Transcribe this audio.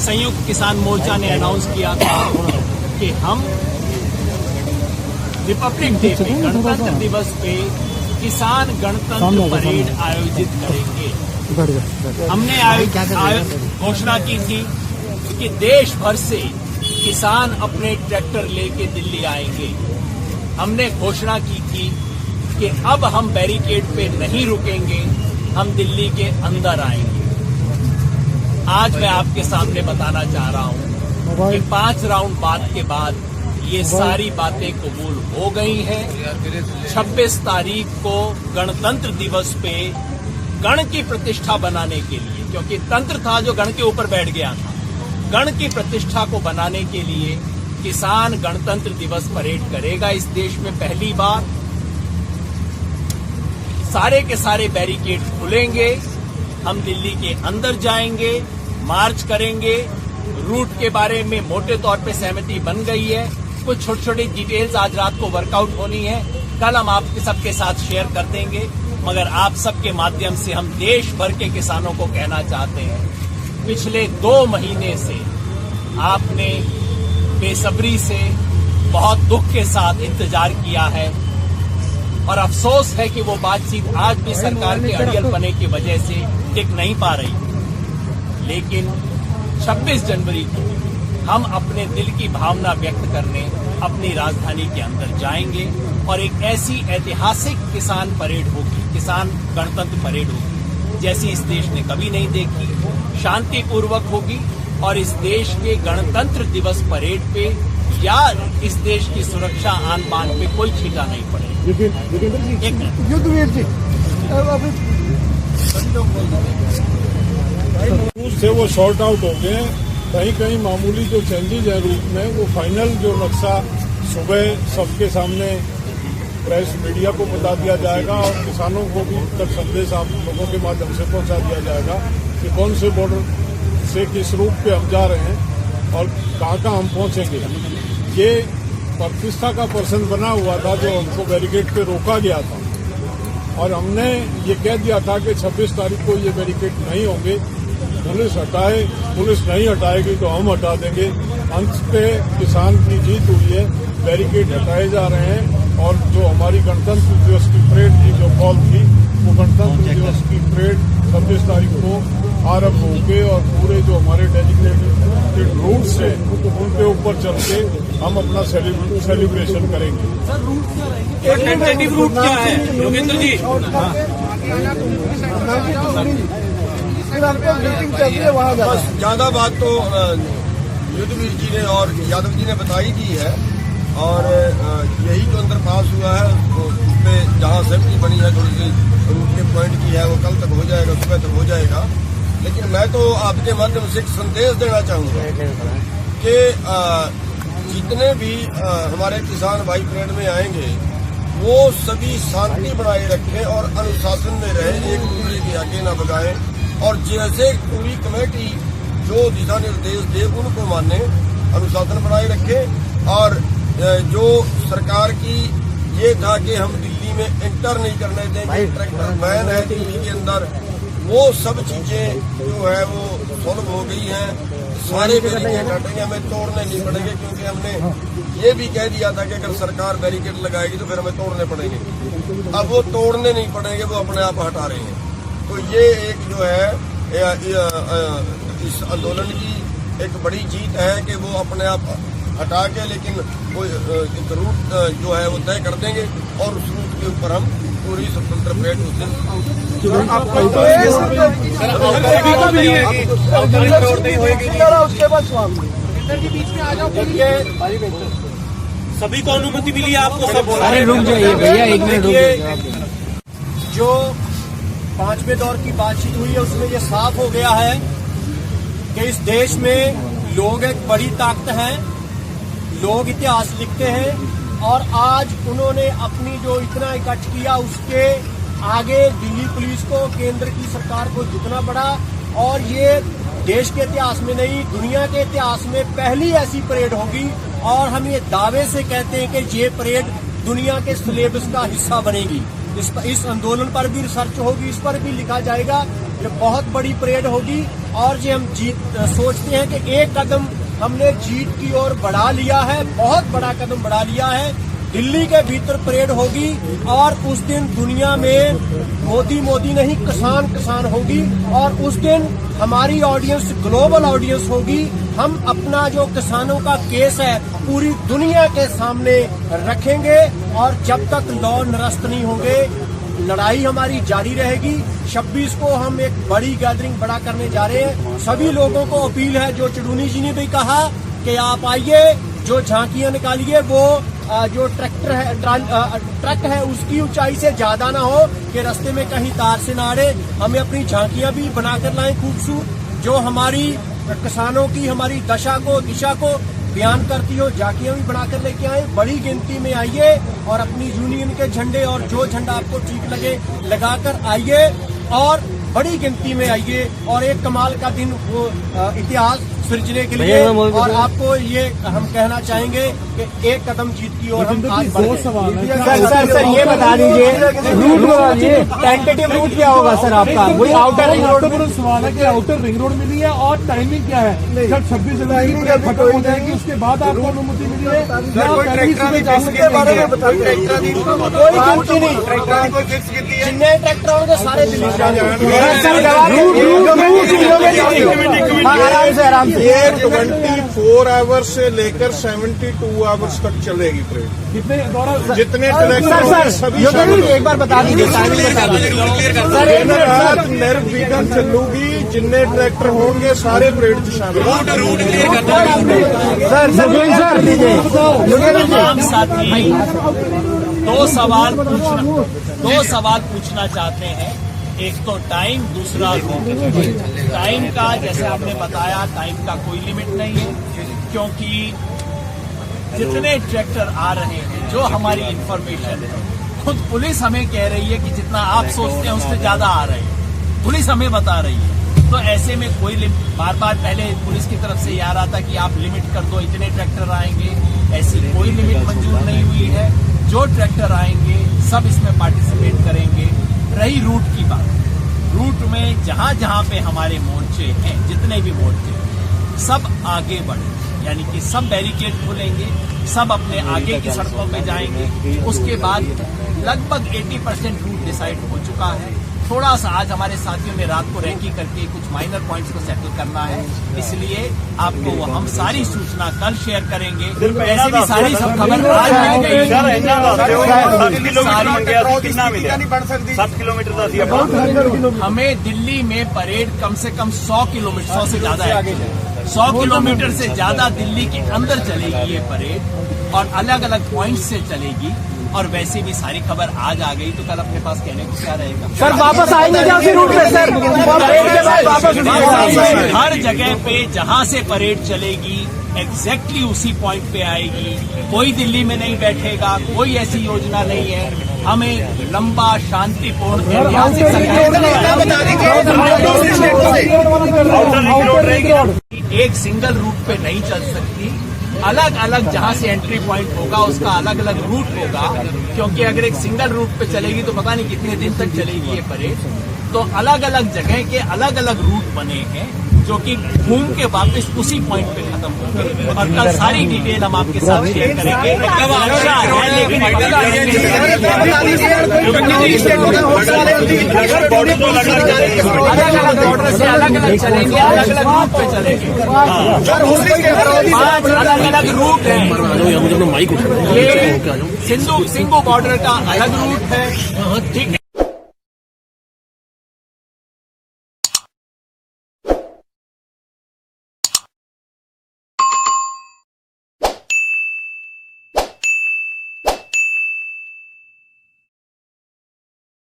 संयुक्त किसान मोर्चा ने अनाउंस किया था कि हम रिपब्लिक डे पे, गणतंत्र दिवस पे किसान गणतंत्र परेड आयोजित करेंगे। हमने घोषणा की थी कि देश भर से किसान अपने ट्रैक्टर लेके दिल्ली आएंगे। हमने घोषणा की थी कि अब हम बैरिकेड पे नहीं रुकेंगे, हम दिल्ली के अंदर आएंगे। आज मैं आपके सामने बताना चाह रहा हूं कि 5 राउंड बात के बाद ये सारी बातें कबूल हो गई हैं। 26 तारीख को गणतंत्र दिवस पे गण की प्रतिष्ठा बनाने के लिए, क्योंकि तंत्र था जो गण के ऊपर बैठ गया था, गण की प्रतिष्ठा को बनाने के लिए किसान गणतंत्र दिवस परेड करेगा इस देश में पहली बार। सारे के सारे बैरिकेड खुलेंगे, हम दिल्ली के अंदर जाएंगे, मार्च करेंगे। रूट के बारे में मोटे तौर पे सहमति बन गई है। कुछ छोटी छोटी डिटेल्स आज रात को वर्कआउट होनी है, कल हम आपके सबके साथ शेयर कर देंगे। मगर आप सबके माध्यम से हम देश भर के किसानों को कहना चाहते हैं, पिछले 2 महीने से आपने बेसब्री से, बहुत दुख के साथ इंतजार किया है और अफसोस है कि वो बातचीत आज भी सरकार के अड़ियल पने की वजह से टिक नहीं पा रही। लेकिन 26 जनवरी को हम अपने दिल की भावना व्यक्त करने अपनी राजधानी के अंदर जाएंगे और एक ऐसी ऐतिहासिक किसान परेड होगी, किसान गणतंत्र परेड होगी जैसी इस देश ने कभी नहीं देखी। शांतिपूर्वक होगी और इस देश के गणतंत्र दिवस परेड पे या इस देश की सुरक्षा आन बान पे कोई छींटा नहीं पड़ेगा। युद्धवीर जी से वो शॉर्ट आउट हो गए। कहीं कहीं मामूली जो चेंजेज है रूट में, वो फाइनल जो नक्शा सुबह सबके सामने प्रेस मीडिया को बता दिया जाएगा और किसानों को भी तक संदेश आप लोगों के माध्यम से पहुंचा दिया जाएगा कि कौन से बॉर्डर से किस रूट पे हम जा रहे हैं और कहाँ हम पहुंचेंगे। ये प्रतिष्ठा का पर्सन बना हुआ था जो हमको बैरिकेड पे रोका गया था और हमने ये कह दिया था कि 26 तारीख को ये बैरिकेड नहीं होंगे, पुलिस हटाए, पुलिस नहीं हटाएगी तो हम हटा देंगे। अंत पे किसान की जीत हुई है, बैरिकेड हटाए जा रहे हैं और जो हमारी गणतंत्र दिवस की परेड थी, जो कॉल थी, वो गणतंत्र दिवस की परेड 26 तारीख को आरंभ होगी और पूरे जो हमारे डेजिग्नेटेड रूट्स हैं उनके ऊपर चल के हम अपना सेलिब्रेशन करेंगे। रूट क्या है योगेंद्र जी? बस ज्यादा बात तो युद्धवीर जी ने और यादव जी ने बताई दी है और यही जो अंदर पास हुआ है उसमें जहाँ सहमति बनी है, थोड़ी सी रूट के पॉइंट की है, वो कल तक हो जाएगा, सुबह तक हो जाएगा। लेकिन मैं तो आपके माध्यम से एक संदेश देना चाहूंगा कि जितने भी हमारे किसान भाई परेड में आएंगे वो सभी शांति बनाए रखें और अनुशासन में रहें, एक दूसरे के आगे न भगाएं और जैसे पूरी कमेटी जो दिशा निर्देश दे उनको माने, अनुशासन बनाए रखें। और जो सरकार की ये था कि हम दिल्ली में एंटर नहीं करने देंगे, ट्रैक्टर बैन है दिल्ली के अंदर, वो सब चीजें जो है वो सॉल्व हो गई हैं। सारे बैरिकेड हटेंगे, हमें तोड़ने नहीं पड़ेंगे, क्योंकि हमने ये भी कह दिया था कि अगर सरकार बैरिकेड लगाएगी तो फिर हमें तोड़ने पड़ेंगे। अब वो तोड़ने नहीं पड़ेंगे, वो अपने आप हटा रहे हैं। तो ये एक जो है इस आंदोलन की एक बड़ी जीत है कि वो अपने आप हटा के, लेकिन वो एक रूट जो है वो तय कर देंगे और उस रूट के ऊपर हम पूरी स्वतंत्र परेड सभी को अनुमति मिली है आपको? सब अरे रुक जाइए भैया, एक मिनट रुक जाइए। जो 5वें दौर की बातचीत हुई है उसमें ये साफ हो गया है कि इस देश में लोग एक बड़ी ताकत हैं, लोग इतिहास लिखते हैं और आज उन्होंने अपनी जो इतना इकट्ठ किया उसके आगे दिल्ली पुलिस को, केंद्र की सरकार को जितना पड़ा। और ये देश के इतिहास में नहीं, दुनिया के इतिहास में पहली ऐसी परेड होगी और हम ये दावे से कहते हैं कि ये परेड दुनिया के सिलेबस का हिस्सा बनेगी। इस आंदोलन पर भी रिसर्च होगी, इस पर भी लिखा जाएगा। ये बहुत बड़ी परेड होगी और जो हम सोचते हैं कि एक कदम हमने जीत की ओर बढ़ा लिया है, बहुत बड़ा कदम बढ़ा लिया है। दिल्ली के भीतर परेड होगी और उस दिन दुनिया में मोदी नहीं किसान होगी और उस दिन हमारी ऑडियंस ग्लोबल ऑडियंस होगी। हम अपना जो किसानों का केस है पूरी दुनिया के सामने रखेंगे और जब तक लॉ निरस्त नहीं होंगे लड़ाई हमारी जारी रहेगी। 26 को हम एक बड़ी गैदरिंग बड़ा करने जा रहे हैं। सभी लोगों को अपील है, जो चुड़ूनी जी ने भी कहा कि आप आइए, जो झांकियां निकालिए, वो जो ट्रक है उसकी ऊंचाई से ज्यादा ना हो कि रास्ते में कहीं तार से ना अड़े। हमें अपनी झांकियां भी बनाकर लाएं खूबसूरत, जो हमारी किसानों की हमारी दिशा को बयान करती हो। झांकियां भी बनाकर लेके आए, बड़ी गिनती में आइए और अपनी यूनियन के झंडे और जो झंडा आपको ठीक लगे लगाकर आइए और बड़ी गिनती में आइए और एक कमाल का दिन वो इतिहास सृजने के लिए। और आपको ये हम कहना चाहेंगे कि एक कदम जीत की ओर हम आज बढ़ गए। सर ये बता दीजिए रूट बताइए, टेंटेटिव रूट क्या होगा सर आपका? वही आउटर रिंग रोड। सवाल है कि आउटर रिंग रोड मिली है और टाइमिंग क्या है? जब 26 जनवरी की परेड खत्म हो जाएगी उसके बाद आपको अनुमति मिली है? इसके बारे में बताइए। कोई गिनती नहीं, जितने ट्रैक्टर होंगे सारे दिल्ली आराम से ये 24 आवर्स से लेकर 72 आवर्स तक चलेगी परेड। कितने जितने ट्रैक्टर सभी एक बार बता दीजिए, टाइमिंग बता दीजिए सर। रात निर्विघ्न चलूगी, जितने ट्रैक्टर होंगे सारे परेड में शामिल। तमाम साथी दो सवाल पूछना चाहते हैं। एक तो टाइम, दूसरा रूट। टाइम का जैसे आपने बताया, टाइम का कोई लिमिट नहीं है क्योंकि जितने ट्रैक्टर आ रहे हैं, जो हमारी इंफॉर्मेशन है, खुद पुलिस हमें कह रही है कि जितना आप सोचते हैं उससे ज्यादा आ रहे हैं, पुलिस हमें बता रही है। तो ऐसे में कोई बार पहले पुलिस की तरफ से ये आ रहा था कि आप लिमिट कर दो, इतने ट्रैक्टर आएंगे, ऐसी कोई लिमिट मंजूर नहीं हुई है। जो ट्रैक्टर आएंगे सब इसमें पार्टिसिपेट करेंगे। रही रूट की बात, रूट में जहां पे हमारे मोर्चे हैं, जितने भी मोर्चे, सब आगे बढ़े, यानी कि सब बैरिकेड खोलेंगे, सब अपने आगे की सड़कों पे जाएंगे। उसके बाद लगभग 80% रूट डिसाइड हो चुका है। थोड़ा सा आज हमारे साथियों ने रात को रैकी करके कुछ माइनर पॉइंट्स को सेटल करना है, इसलिए आपको वो हम सारी सूचना कल शेयर करेंगे। वैसे भी सारी सब खबर आज मिल गई। 7 किलोमीटर हमें दिल्ली में परेड कम से कम 100 किलोमीटर, 100 से ज्यादा है, 100 किलोमीटर से ज्यादा दिल्ली के अंदर चलेगी ये परेड और अलग अलग पॉइंट से चलेगी। और वैसे भी सारी खबर आज आ गई तो कल अपने पास कहने को क्या रहेगा? सर वापस आएंगे क्या उसी रूट पे सर? परेड के बाद वापस हर जगह पे जहां से परेड चलेगी एग्जैक्टली उसी पॉइंट पे आएगी। कोई दिल्ली में नहीं बैठेगा, कोई ऐसी योजना नहीं है। हमें लंबा शांतिपूर्ण एक सिंगल रूट पे नहीं चल सकती, अलग अलग जहां से एंट्री पॉइंट होगा उसका अलग अलग रूट होगा, क्योंकि अगर एक सिंगल रूट पे चलेगी तो पता नहीं कितने दिन तक चलेगी ये परेड। तो अलग अलग जगह के अलग अलग रूट बने हैं जो कि घूम के वापस उसी पॉइंट पे खत्म होंगे और कल सारी डिटेल हम आपके साथ शेयर करेंगे। लेकिन अलग अलग ऑर्डर से अलग अलग चलेंगे, अलग अलग रूट पे चलेंगे। 5 अलग अलग रूट है। ये सिंधु बॉर्डर का अलग रूट है, ठीक